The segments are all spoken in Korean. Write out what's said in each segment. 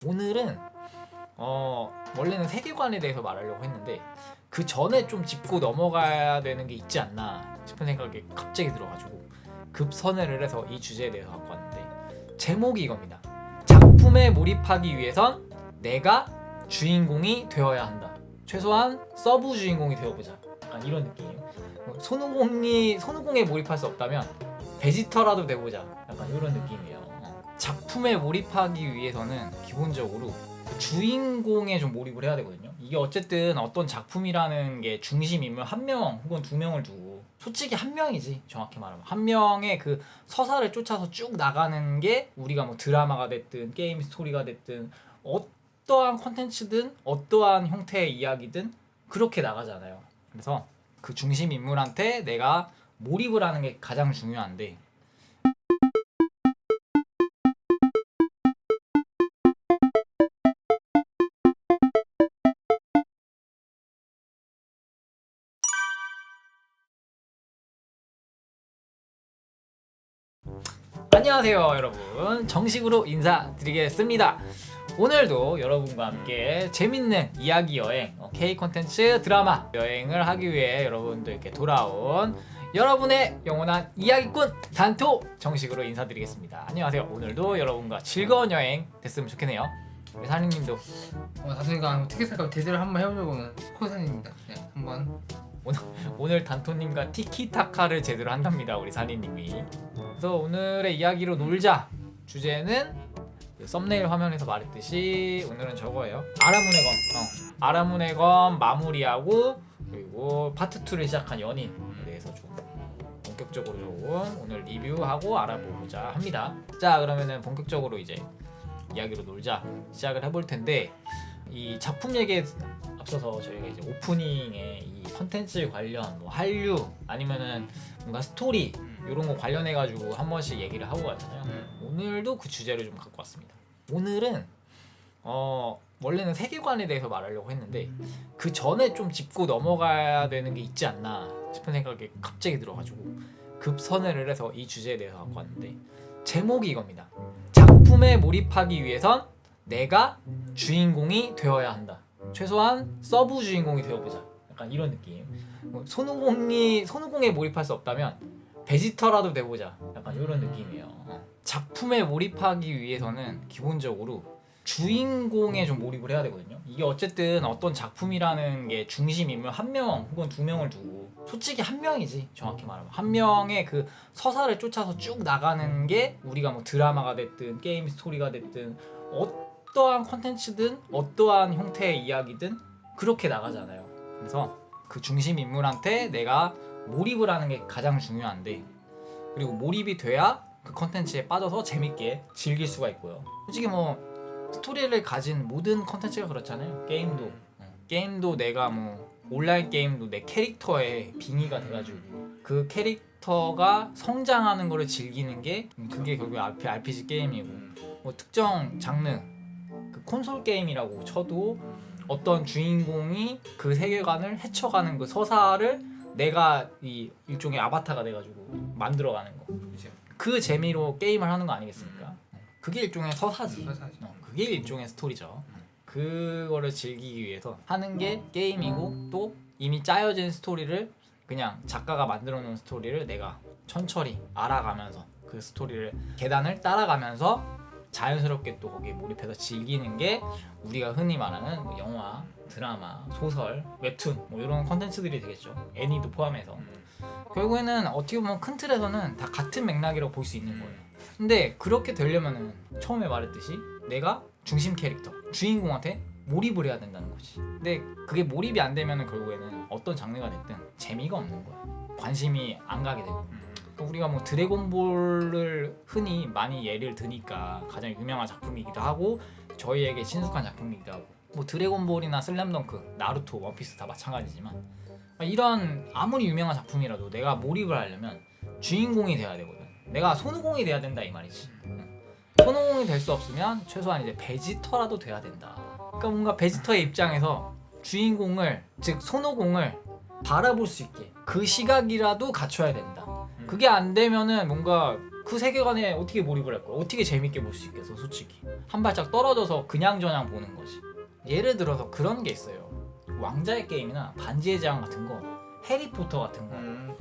오늘은 원래는 세계관에 대해서 말하려고 했는데 그 전에 좀 짚고 넘어가야 되는 게 있지 않나 싶은 생각이 갑자기 들어가지고 급선회를 해서 이 주제에 대해서 갖고 왔는데, 제목이 이겁니다. 작품에 몰입하기 위해선 내가 주인공이 되어야 한다. 최소한 서브 주인공이 되어보자. 약간 이런 느낌. 손오공에 몰입할 수 없다면 베지터라도 돼보자. 약간 이런 느낌이에요. 작품에 몰입하기 위해서는 기본적으로 주인공에 좀 몰입을 해야 되거든요. 이게 어쨌든 어떤 작품이라는 게 중심 인물 한 명 혹은 두 명을 두고, 솔직히 한 명이지, 정확히 말하면 한 명의 그 서사를 쫓아서 쭉 나가는 게 우리가 뭐 드라마가 됐든 게임 스토리가 됐든 어떠한 콘텐츠든 어떠한 형태의 이야기든 그렇게 나가잖아요. 그래서 그 중심 인물한테 내가 몰입을 하는 게 가장 중요한데, 안녕하세요 여러분, 정식으로 인사드리겠습니다. 오늘도 여러분과 함께 재밌는 이야기 여행, K 콘텐츠 드라마 여행을 하기 위해 여러분들께 돌아온 여러분의 영원한 이야기꾼 단토 정식으로 인사드리겠습니다. 안녕하세요. 오늘도 여러분과 즐거운 여행 됐으면 좋겠네요. 우리 사장님도 다솜이가 티켓살까 대대를 한번 해보려고는 코사님입니다. 네, 한번. 오늘 단토님과 티키타카를 제대로 한답니다, 우리 사장님이. 그래서 오늘의 이야기로 놀자 주제는 그 썸네일 화면에서 말했듯이 오늘은 저거예요. 아라문의 검. 아라문의 검 마무리하고, 그리고 파트 2를 시작한 연인에 대해서 좀 본격적으로 좀 오늘 리뷰하고 알아보고자 합니다. 자, 그러면은 본격적으로 이제 이야기로 놀자 시작을 해볼 텐데, 이 작품 얘기에 앞서서 저희가 이제 오프닝에 이 컨텐츠 관련 뭐 한류 아니면은 뭔가 스토리 이런 거 관련해 가지고 한 번씩 얘기를 하고 가잖아요. 오늘도 그 주제를 좀 갖고 왔습니다. 오늘은 원래는 세계관에 대해서 말하려고 했는데 그 전에 좀 짚고 넘어가야 되는 게 있지 않나 싶은 생각이 갑자기 들어가지고 급선회를 해서 이 주제에 대해서 갖고 왔는데, 제목이 이겁니다. 작품에 몰입하기 위해선 내가 주인공이 되어야 한다. 최소한 서브 주인공이 되어보자. 약간 이런 느낌. 손오공에 몰입할 수 없다면 베지터라도 돼보자. 약간 이런 느낌이에요. 작품에 몰입하기 위해서는 기본적으로 주인공에 좀 몰입을 해야 되거든요. 이게 어쨌든 어떤 작품이라는 게 중심 인물 한 명 혹은 두 명을 두고, 솔직히 한 명이지, 정확히 말하면 한 명의 그 서사를 쫓아서 쭉 나가는 게 우리가 뭐 드라마가 됐든 게임 스토리가 됐든 어떠한 콘텐츠든 어떠한 형태의 이야기든 그렇게 나가잖아요. 그래서 그 중심 인물한테 내가 몰입을 하는 게 가장 중요한데, 그리고 몰입이 돼야 그 콘텐츠에 빠져서 재밌게 즐길 수가 있고요. 솔직히 뭐 스토리를 가진 모든 콘텐츠가 그렇잖아요. 게임도 내가 뭐 온라인 게임도 내 캐릭터에 빙의가 돼가지고 그 캐릭터가 성장하는 거를 즐기는 게 그게 결국 RPG 게임이고, 뭐 특정 장르 그 콘솔 게임이라고 쳐도 어떤 주인공이 그 세계관을 헤쳐가는 그 서사를 내가 이 일종의 아바타가 돼가지고 만들어가는 거, 그 재미로 게임을 하는 거 아니겠습니까? 그게 일종의 서사지. 그게 일종의 스토리죠. 그거를 즐기기 위해서 하는 게 게임이고, 또 이미 짜여진 스토리를 그냥 작가가 만들어 놓은 스토리를 내가 천천히 알아가면서 그 스토리를 계단을 따라가면서 자연스럽게 또 거기에 몰입해서 즐기는 게 우리가 흔히 말하는 뭐 영화, 드라마, 소설, 웹툰 뭐 이런 콘텐츠들이 되겠죠. 애니도 포함해서. 결국에는 어떻게 보면 큰 틀에서는 다 같은 맥락이라고 볼 수 있는 거예요. 근데 그렇게 되려면은 처음에 말했듯이 내가 중심 캐릭터, 주인공한테 몰입을 해야 된다는 거지. 근데 그게 몰입이 안 되면은 결국에는 어떤 장르가 됐든 재미가 없는 거야. 관심이 안 가게 되고. 우리가 뭐 드래곤볼을 흔히 많이 예를 드니까 가장 유명한 작품이기도 하고 저희에게 친숙한 작품이기도 하고, 뭐 드래곤볼이나 슬램덩크, 나루토, 원피스 다 마찬가지지만, 이런 아무리 유명한 작품이라도 내가 몰입을 하려면 주인공이 돼야 되거든. 내가 손오공이 돼야 된다 이 말이지. 손오공이 될 수 없으면 최소한 이제 베지터라도 돼야 된다. 그러니까 뭔가 베지터의 입장에서 주인공을, 즉 손오공을 바라볼 수 있게 그 시각이라도 갖춰야 된다. 그게 안 되면은 뭔가 그 세계관에 어떻게 몰입을 할 거야? 어떻게 재밌게 볼 수 있겠어, 솔직히. 한 발짝 떨어져서 그냥저냥 보는 거지. 예를 들어서 그런 게 있어요. 왕자의 게임이나 반지의 제왕 같은 거, 해리포터 같은 거,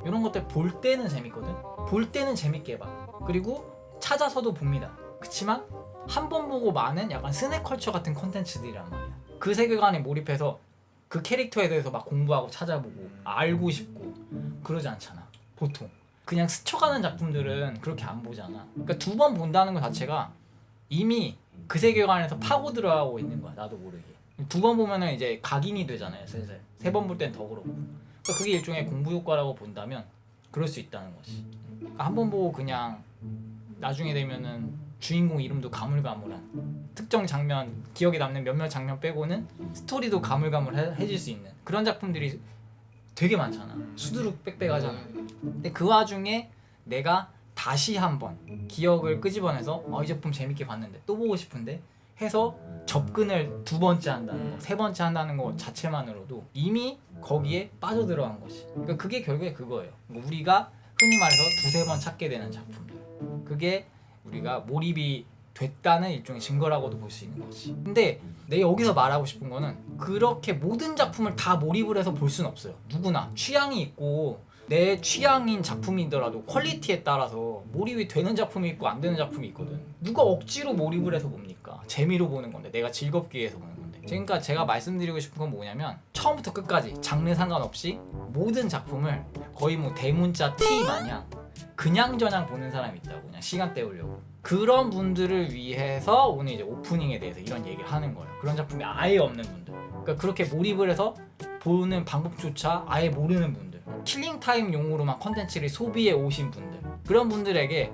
이런 것들 볼 때는 재밌거든. 볼 때는 재밌게 봐. 그리고 찾아서도 봅니다. 그치만 한 번 보고 많은 약간 스낵컬처 같은 콘텐츠들이란 말이야. 그 세계관에 몰입해서 그 캐릭터에 대해서 막 공부하고 찾아보고 알고 싶고 그러지 않잖아, 보통. 그냥 스쳐가는 작품들은 그렇게 안 보잖아. 그러니까 두 번 본다는 것 자체가 이미 그 세계관에서 파고 들어가고 있는 거야, 나도 모르게. 두 번 보면은 이제 각인이 되잖아요, 슬슬. 세 번 볼 땐 더 그렇고. 그러니까 그게 일종의 공부 효과라고 본다면 그럴 수 있다는 거지. 그러니까 한 번 보고 그냥 나중에 되면은 주인공 이름도 가물가물한, 특정 장면, 기억에 남는 몇몇 장면 빼고는 스토리도 가물가물해질 수 있는 그런 작품들이 되게 많잖아. 수두룩 빽빽하잖아. 근데 그 와중에 내가 다시 한번 기억을 끄집어내서 이 제품 재밌게 봤는데 또 보고 싶은데 해서 접근을 두 번째 한다는 거, 세 번째 한다는 거 자체만으로도 이미 거기에 빠져들어간 것이. 그러니까 그게 결국에 그거예요. 그러니까 우리가 흔히 말해서 두세 번 찾게 되는 작품들. 그게 우리가 몰입이 됐다는 일종의 증거라고도 볼 수 있는 거지. 근데 내가 여기서 말하고 싶은 거는 그렇게 모든 작품을 다 몰입을 해서 볼 수는 없어요. 누구나 취향이 있고 내 취향인 작품이더라도 퀄리티에 따라서 몰입이 되는 작품이 있고 안 되는 작품이 있거든. 누가 억지로 몰입을 해서 봅니까? 재미로 보는 건데, 내가 즐겁기 위해서 보는 건데. 그러니까 제가 말씀드리고 싶은 건 뭐냐면 처음부터 끝까지 장르 상관없이 모든 작품을 거의 뭐 대문자 T 마냥 그냥저냥 보는 사람이 있다고, 그냥 시간 때우려고. 그런 분들을 위해서 오늘 이제 오프닝에 대해서 이런 얘기를 하는 거예요. 그런 작품이 아예 없는 분들, 그러니까 그렇게 몰입을 해서 보는 방법조차 아예 모르는 분들, 킬링타임 용으로만 컨텐츠를 소비해 오신 분들, 그런 분들에게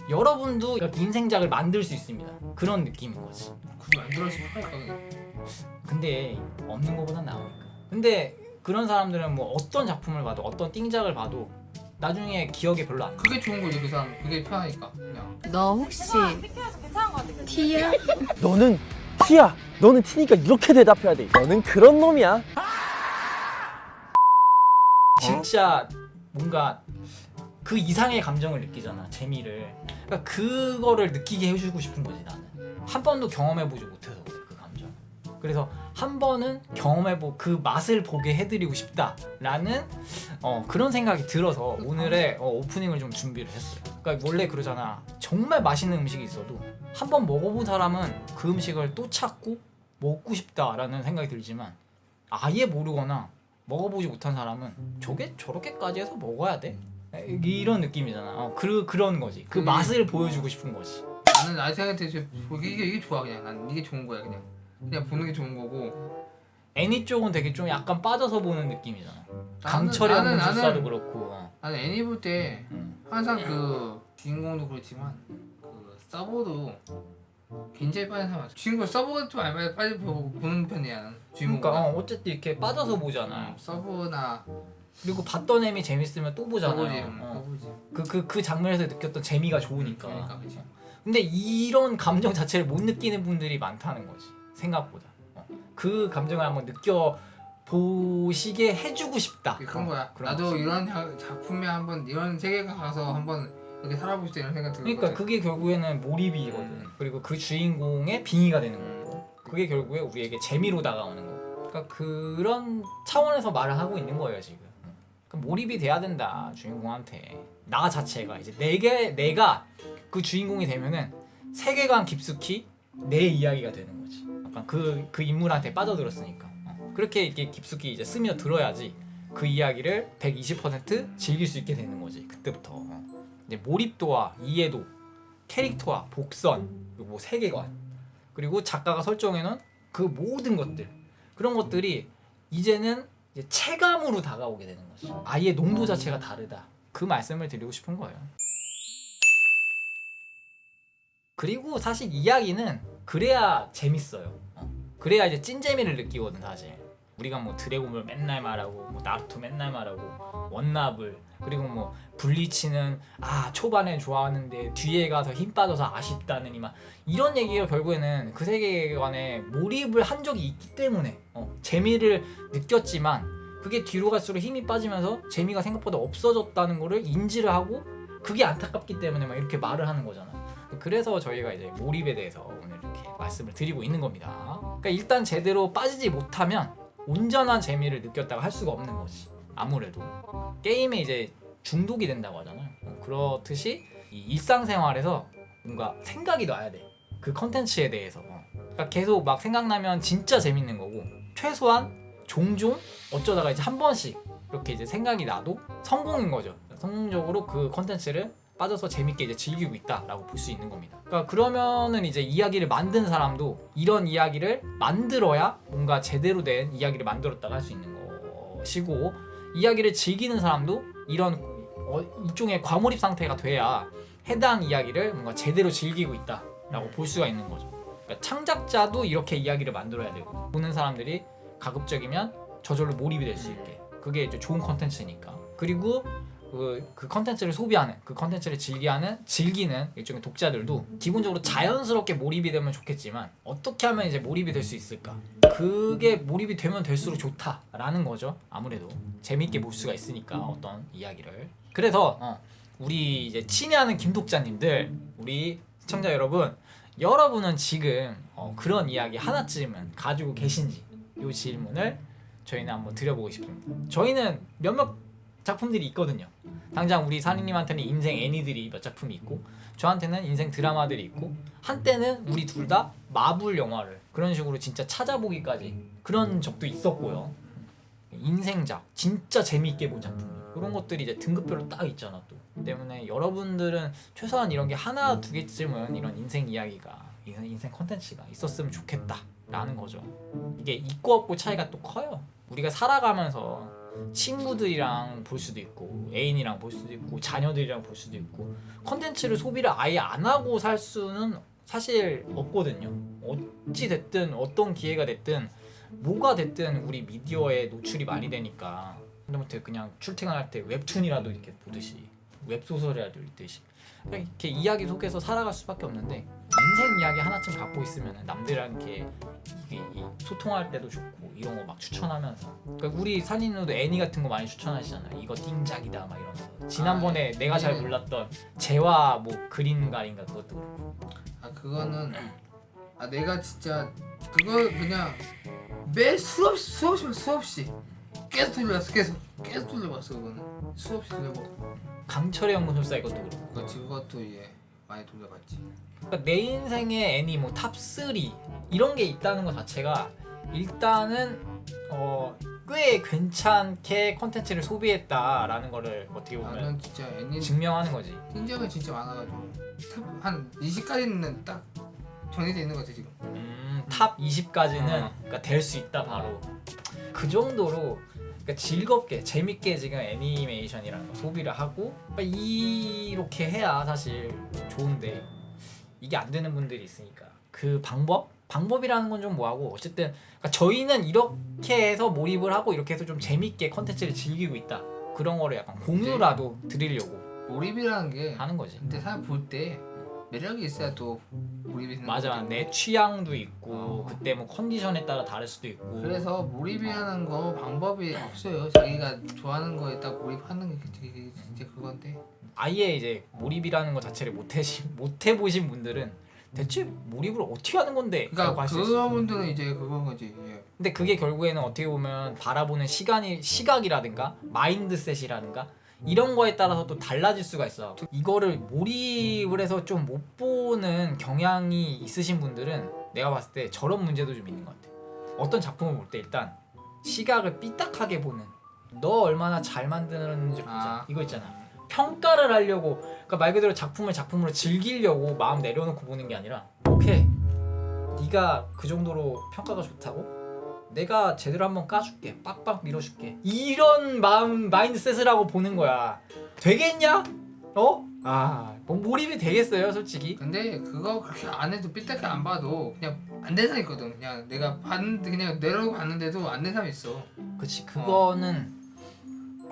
여러분도 인생작을 만들 수 있습니다. 그런 느낌인 거지. 굳이 만들어 싶으니까. 근데 없는 거보단 나으니까. 근데 그런 사람들은 뭐 어떤 작품을 봐도 어떤 띵작을 봐도 나중에 기억에 별로 안 나. 그게 좋은 거지, 그 사람. 그게 편하니까. 그냥. 너 혹시 T야? 너는 T야. 너는 T니까 이렇게 대답해야 돼. 너는 그런 놈이야. 진짜 뭔가 그 이상의 감정을 느끼잖아, 재미를. 그러니까 그거를 느끼게 해주고 싶은 거지, 나는. 한 번도 경험해보지 못해서 그래, 그 감정. 그래서 한 번은 경험해보, 그 맛을 보게 해드리고 싶다라는 그런 생각이 들어서 오늘의 오프닝을 좀 준비를 했어요. 그러니까 원래 그러잖아, 정말 맛있는 음식이 있어도 한 번 먹어본 사람은 그 음식을 또 찾고 먹고 싶다라는 생각이 들지만, 아예 모르거나 먹어보지 못한 사람은 저게 저렇게까지 해서 먹어야 돼? 이런 느낌이잖아. 그런 거지. 그 맛을 보여주고 싶은 거지. 나는 나 생각할 때 이게 좋아. 그냥 난 이게 좋은 거야. 그냥 보는 게 좋은 거고. 애니 쪽은 되게 좀 약간 빠져서 보는 느낌이잖아. 나는- 강철의 나는- 한문술사도 그렇고. 나는 애니 볼 때 항상 그 주인공도 그렇지만 그 서버도 굉장히 빠진 사람. 주인공 서버가 좀 알바에 빨리 보는 편이야. 나는. 주인공보다. 그러니까 어쨌든 이렇게 빠져서 보잖아. 서버나 그리고 봤던 애미 재밌으면 또 서버지. 보잖아요. 서버지. 그 장면에서 느꼈던 재미가 좋으니까. 그러니까 그치. 근데 이런 감정 자체를 못 느끼는 분들이 많다는 거지, 생각보다. 그 감정을 한번 느껴 보시게 해주고 싶다. 그런 거야. 그런 나도 거지. 이런 작품에 한번 이런 세계관 가서 한번 이렇게 살아보고 싶다 이런 생각 들거든. 그러니까 그게 결국에는 몰입이거든. 그리고 그 주인공의 빙의가 되는 거고, 그게 결국에 우리에게 재미로 다가오는 거고. 그러니까 그런 차원에서 말을 하고 있는 거예요, 지금. 그러니까 몰입이 돼야 된다, 주인공한테. 나 자체가 이제 내가 그 주인공이 되면은 세계관 깊숙이 내 이야기가 되는 거지. 약간 그 인물한테 빠져들었으니까. 그렇게 이렇게 깊숙이 이제 스며 들어야지 그 이야기를 120% 즐길 수 있게 되는 거지, 그때부터. 이제 몰입도와 이해도, 캐릭터와 복선, 그리고 뭐 세계관, 그리고 작가가 설정해놓은 그 모든 것들, 그런 것들이 이제는 이제 체감으로 다가오게 되는 거지. 아예 농도 자체가 다르다, 그 말씀을 드리고 싶은 거예요. 그리고 사실 이야기는 그래야 재밌어요. 그래야 이제 찐재미를 느끼거든, 사실. 우리가 뭐 드래곤볼 맨날 말하고, 뭐 나루토 맨날 말하고, 원나블, 그리고 뭐 블리치는 초반에 좋아하는데 뒤에 가서 힘 빠져서 아쉽다느니 막 이런 얘기가 결국에는 그 세계관에 몰입을 한 적이 있기 때문에 재미를 느꼈지만, 그게 뒤로 갈수록 힘이 빠지면서 재미가 생각보다 없어졌다는 거를 인지를 하고 그게 안타깝기 때문에 막 이렇게 말을 하는 거잖아. 그래서 저희가 이제 몰입에 대해서 오늘 이렇게 말씀을 드리고 있는 겁니다. 그러니까 일단 제대로 빠지지 못하면 온전한 재미를 느꼈다고 할 수가 없는 거지. 아무래도 게임에 이제 중독이 된다고 하잖아요. 그렇듯이 이 일상생활에서 뭔가 생각이 나야 돼. 그 컨텐츠에 대해서. 그러니까 계속 막 생각나면 진짜 재밌는 거고, 최소한 종종 어쩌다가 이제 한 번씩 이렇게 이제 생각이 나도 성공인 거죠. 성공적으로 그 컨텐츠를 빠져서 재밌게 이제 즐기고 있다라고 볼 수 있는 겁니다. 그러니까 그러면은 이제 이야기를 만든 사람도 이런 이야기를 만들어야 뭔가 제대로 된 이야기를 만들었다고 할 수 있는 것이고, 이야기를 즐기는 사람도 이런 일종의 과몰입 상태가 돼야 해당 이야기를 뭔가 제대로 즐기고 있다라고 볼 수가 있는 거죠. 그러니까 창작자도 이렇게 이야기를 만들어야 되고, 보는 사람들이 가급적이면 저절로 몰입이 될 수 있게, 그게 이제 좋은 컨텐츠니까. 그리고 그 컨텐츠를 소비하는, 그 컨텐츠를 즐기는 일종의 독자들도 기본적으로 자연스럽게 몰입이 되면 좋겠지만, 어떻게 하면 이제 몰입이 될 수 있을까? 그게 몰입이 되면 될수록 좋다라는 거죠. 아무래도 재밌게 볼 수가 있으니까 어떤 이야기를. 그래서 우리 이제 친애하는 김독자님들, 우리 시청자 여러분은 지금 그런 이야기 하나쯤은 가지고 계신지, 이 질문을 저희는 한번 드려보고 싶습니다. 저희는 몇몇 작품들이 있거든요. 당장 우리 사장님한테는 인생 애니들이 몇 작품이 있고, 저한테는 인생 드라마들이 있고, 한때는 우리 둘 다 마블 영화를 그런 식으로 진짜 찾아보기까지 그런 적도 있었고요. 인생작, 진짜 재미있게 본 작품, 그런 것들이 이제 등급별로 딱 있잖아 또. 때문에 여러분들은 최소한 이런 게 하나 두 개쯤은 이런 인생 이야기가, 인생 컨텐츠가 있었으면 좋겠다라는 거죠. 이게 있고 없고 차이가 또 커요. 우리가 살아가면서 친구들이랑 볼 수도 있고, 애인이랑 볼 수도 있고, 자녀들이랑 볼 수도 있고, 컨텐츠를 소비를 아예 안 하고 살 수는 사실 없거든요. 어찌 됐든 어떤 기회가 됐든 뭐가 됐든 우리 미디어에 노출이 많이 되니까, 하다못해 그냥 출퇴근할 때 웹툰이라도 이렇게 보듯이, 웹소설이라도 읽듯이 그냥 이렇게 이야기 속에서 살아갈 수밖에 없는데, 인생 이야기 하나쯤 갖고 있으면 남들이랑 이렇게 소통할 때도 좋고, 이런 거 막 추천하면서. 그러니까 우리 산인우도 애니 같은 거 많이 추천하시잖아요. 이거 띵작이다 막 이러면서. 지난번에 내가 잘 몰랐던 재화 뭐 그린가인가 그것도 그렇고. 그거는 내가 진짜 그거 그냥 매 수없이 계속 돌려봤어. 그거는 수없이 돌려봤고. 강철의 연금술사 이것도 그렇고. 그것도 이제 많이 돌려봤지. 그러니까 내 인생의 애니 뭐 탑3 이런 게 있다는 것 자체가 일단은 꽤 괜찮게 컨텐츠를 소비했다라는 거를 어떻게 보면 나는 진짜 애니 증명하는 거지. 띵작은 진짜 많아가지고 한 20까지는 딱 정해져 있는 것 같아 지금. 탑 20까지는 그러니까 될 수 있다 바로. 그 정도로 그러니까 즐겁게 재밌게 지금 애니메이션이라는 거 소비를 하고, 그러니까 이렇게 해야 사실 좋은데 이게 안 되는 분들이 있으니까 그 방법이라는 건 좀 뭐하고, 어쨌든 그러니까 저희는 이렇게 해서 몰입을 하고 이렇게 해서 좀 재밌게 컨텐츠를 즐기고 있다, 그런 거를 약간 공유라도 드리려고 몰입이라는 게 하는 거지. 근데 사람 볼 때 매력이 있어야 또 몰입이 되는 맞아, 거지. 내 취향도 있고 그때 뭐 컨디션에 따라 다를 수도 있고. 그래서 몰입이라는 거 방법이 없어요. 자기가 좋아하는 거에 딱 몰입하는 게 진짜 그건데, 아예 이제 몰입이라는 거 자체를 못 해보신 분들은 대체 몰입을 어떻게 하는 건데? 그러니까 라고 할수 있어요. 그분들은 이제 그건 거지. 예. 근데 그게 결국에는 어떻게 보면 바라보는 시각이라든가 마인드셋이라든가 이런 거에 따라서 또 달라질 수가 있어. 이거를 몰입을 해서 좀 못 보는 경향이 있으신 분들은 내가 봤을 때 저런 문제도 좀 있는 것 같아. 어떤 작품을 볼 때 일단 시각을 삐딱하게 보는, 너 얼마나 잘 만드는지 보자, 이거 있잖아. 평가를 하려고, 그러니까 말 그대로 작품으로 즐기려고 마음 내려놓고 보는 게 아니라, 오케이, 네가 그 정도로 평가가 좋다고? 내가 제대로 한번 까줄게, 빡빡 밀어줄게, 이런 마인드셋을 하고 보는 거야. 되겠냐? 뭐 몰입이 되겠어요 솔직히? 근데 그거 그렇게 안 해도 삐딱하게 안 봐도 그냥 안 된 사람 있거든. 그냥 내가 봤는데 그냥 내려놓고 봤는데도 안 된 사람 있어. 그치, 그거는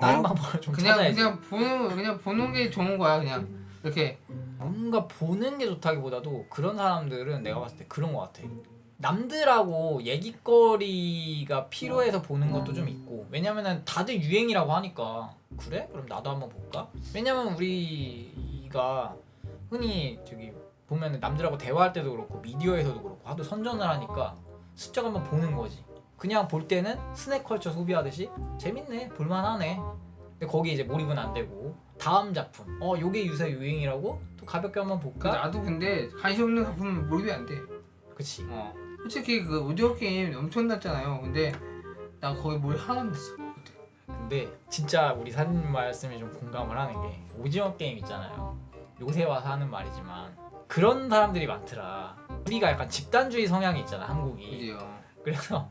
다른 방법을 좀 찾아야지. 그냥 보는 게 좋은 거야. 그냥 이렇게 뭔가 보는 게 좋다기보다도 그런 사람들은 내가 봤을 때 그런 거 같아. 남들하고 얘기거리가 필요해서 보는 것도 좀 있고 왜냐면은 다들 유행이라고 하니까 그래? 그럼 나도 한번 볼까? 왜냐면 우리가 흔히 저기 보면은 남들하고 대화할 때도 그렇고 미디어에서도 그렇고 하도 선전을 하니까 슬쩍 한번 보는 거지. 그냥 볼 때는 스낵컬처 소비하듯이 재밌네 볼만하네 근데 거기 이제 몰입은 안 되고 다음 작품 요게 요새 유행이라고 또 가볍게 한번 볼까? 나도 근데 관심 없는 작품은 몰입이 안 돼. 그치. 솔직히 그 오디오 게임 엄청 났잖아요. 근데 나 거기 뭘 하나 했어. 근데 진짜 우리 사장님 말씀에 좀 공감을 하는 게 오징어 게임 있잖아요. 요새 와서 하는 말이지만 그런 사람들이 많더라. 우리가 약간 집단주의 성향이 있잖아 한국이. 그지요. 그래서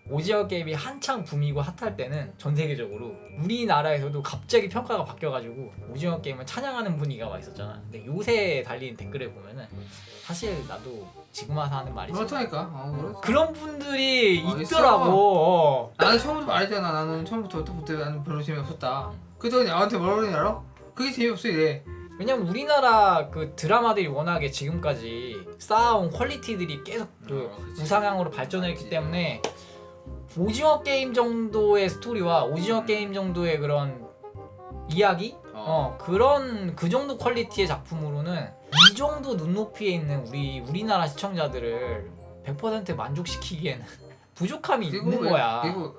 오징어 게임이 한창 붐이고 핫할 때는 전 세계적으로 우리나라에서도 갑자기 평가가 바뀌어가지고 오징어 게임을 찬양하는 분위기가 막 있었잖아. 근데 요새 달리는 댓글에 보면은 사실 나도 지금 와서 하는 말이지. 그렇다니까. 그렇지. 그런 분들이 있어. 있더라고. 나는 처음부터 말했잖아. 나는 처음부터 나는 별로 재미없었다. 그랬더니 나한테 뭐라 그러니 알아? 그게 재미없어 이래. 왜냐면 우리나라 그 드라마들이 워낙에 지금까지 쌓아온 퀄리티들이 계속 그 그치. 우상향으로 발전했기 때문에 오징어 게임 정도의 스토리와 오징어 게임 정도의 그런 이야기 그런 그 정도 퀄리티의 작품으로는 이 정도 눈높이에 있는 우리나라 시청자들을 100% 만족시키기에는 부족함이 있는 거야. 그리고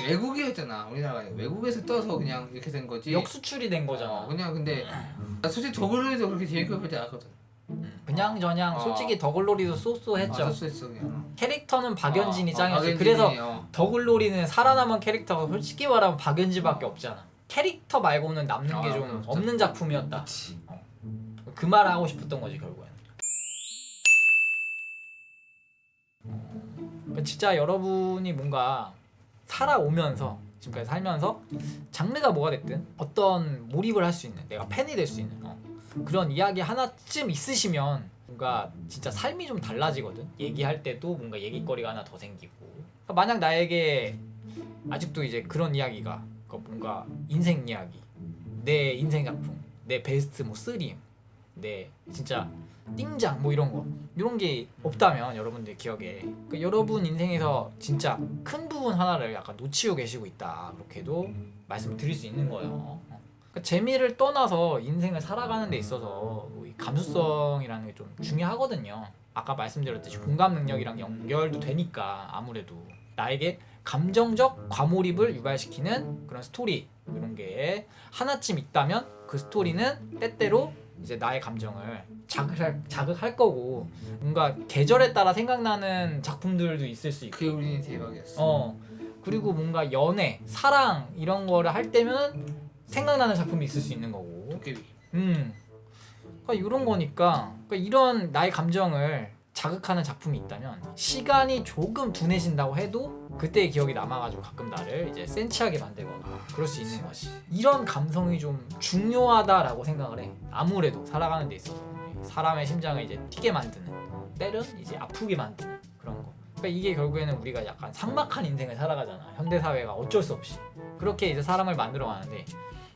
외국이었잖아. 우리나라가 외국에서 떠서 그냥 이렇게 된 거지. 역수출이 된 거잖아. 그냥 근데 나 솔직히 더글로리도 그렇게 재밌게 보지 않았거든. 그냥 저냥 솔직히 더글로리도 쏘쏘했죠. 맞았어 그냥. 캐릭터는 박연진이 짱이었어. 박연진이, 그래서 더글로리는 살아남은 캐릭터가 솔직히 말하면 박연진밖에 없잖아. 캐릭터 말고는 남는 게 좀 진짜. 없는 작품이었다. 그치. 그 말을 하고 싶었던 거지 결국엔. 그러니까 진짜 여러분이 뭔가 살아오면서 지금까지 살면서 장르가 뭐가 됐든 어떤 몰입을 할 수 있는 내가 팬이 될 수 있는 그런 이야기 하나쯤 있으시면 뭔가 진짜 삶이 좀 달라지거든. 얘기할 때도 뭔가 얘기거리가 하나 더 생기고. 그러니까 만약 나에게 아직도 이제 그런 이야기가 그러니까 뭔가 인생 이야기, 내 인생 작품, 내 베스트 뭐 쓰림, 내 진짜 띵장 뭐 이런 게 없다면 여러분들 기억에 그러니까 여러분 인생에서 진짜 큰 부분 하나를 약간 놓치고 계시고 있다 그렇게도 말씀드릴 수 있는 거예요. 그러니까 재미를 떠나서 인생을 살아가는 데 있어서 이 감수성이라는 게 좀 중요하거든요. 아까 말씀드렸듯이 공감 능력이랑 연결도 되니까 아무래도 나에게 감정적 과몰입을 유발시키는 그런 스토리 이런 게 하나쯤 있다면 그 스토리는 때때로 이제 나의 감정을 자극할 거고 뭔가 계절에 따라 생각나는 작품들도 있을 수 있고 그게 우리는 대박이었어. 그리고 뭔가 연애, 사랑 이런 거를 할 때면 생각나는 작품이 있을 수 있는 거고 도깨비. 그러니까 이런 거니까 그러니까 이런 나의 감정을 자극하는 작품이 있다면 시간이 조금 둔해진다고 해도 그때의 기억이 남아가지고 가끔 나를 이제 센치하게 만들거나 그럴 수 있는 거지. 이런 감성이 좀 중요하다라고 생각을 해. 아무래도 살아가는 데 있어서 사람의 심장을 이제 뛰게 만드는 때론 이제 아프게 만드는 그런 거. 그러니까 이게 결국에는 우리가 약간 삭막한 인생을 살아가잖아. 현대 사회가 어쩔 수 없이 그렇게 이제 사람을 만들어 가는데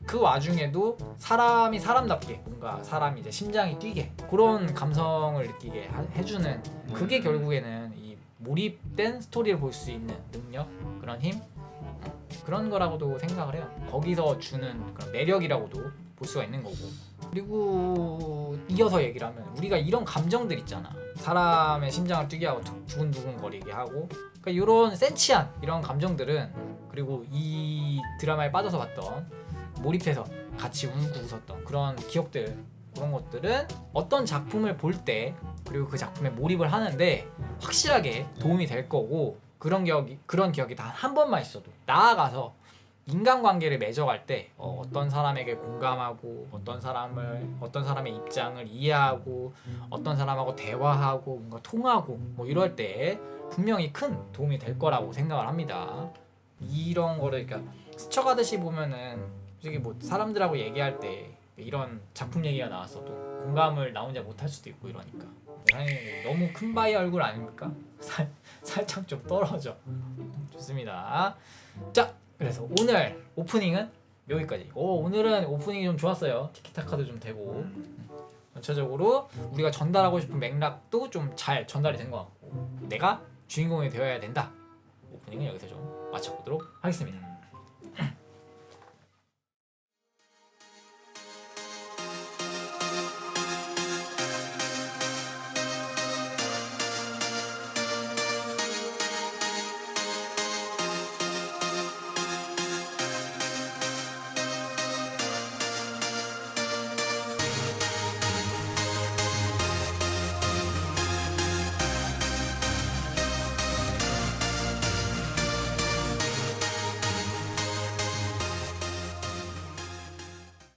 그 와중에도 사람이 사람답게 뭔가 사람이 이제 심장이 뛰게 그런 감성을 느끼게 해주는 그게 결국에는 이 몰입된 스토리를 볼 수 있는 능력 그런 힘 그런 거라고도 생각을 해요. 거기서 주는 그런 매력이라고도 볼 수가 있는 거고. 그리고 이어서 얘기를 하면 우리가 이런 감정들 있잖아. 사람의 심장을 뛰게 하고 두근두근 거리게 하고 그러니까 이런 센치한 이런 감정들은 그리고 이 드라마에 빠져서 봤던 몰입해서 같이 울고 웃었던 그런 기억들 그런 것들은 어떤 작품을 볼 때 그리고 그 작품에 몰입을 하는데 확실하게 도움이 될 거고 그런 기억이 단 한 번만 있어도 나아가서 인간관계를 맺어갈 때 어떤 사람에게 공감하고 어떤 사람의 입장을 이해하고 어떤 사람하고 대화하고 뭔가 통하고 뭐 이럴 때 분명히 큰 도움이 될 거라고 생각을 합니다. 이런 거를 그러니까 스쳐가듯이 보면은 솔직히 뭐 사람들하고 얘기할 때 이런 작품 얘기가 나왔어도 공감을 나 혼자 못할 수도 있고 이러니까 너무 큰 바위 얼굴 아닙니까? 살짝 좀 떨어져. 좋습니다. 자 그래서 오늘 오프닝은 여기까지. 오늘은 오프닝이 좀 좋았어요. 티키타카도 좀 되고 전체적으로 우리가 전달하고 싶은 맥락도 좀 잘 전달이 된 것 같고 내가 주인공이 되어야 된다. 오프닝은 여기서 좀 마쳐보도록 하겠습니다.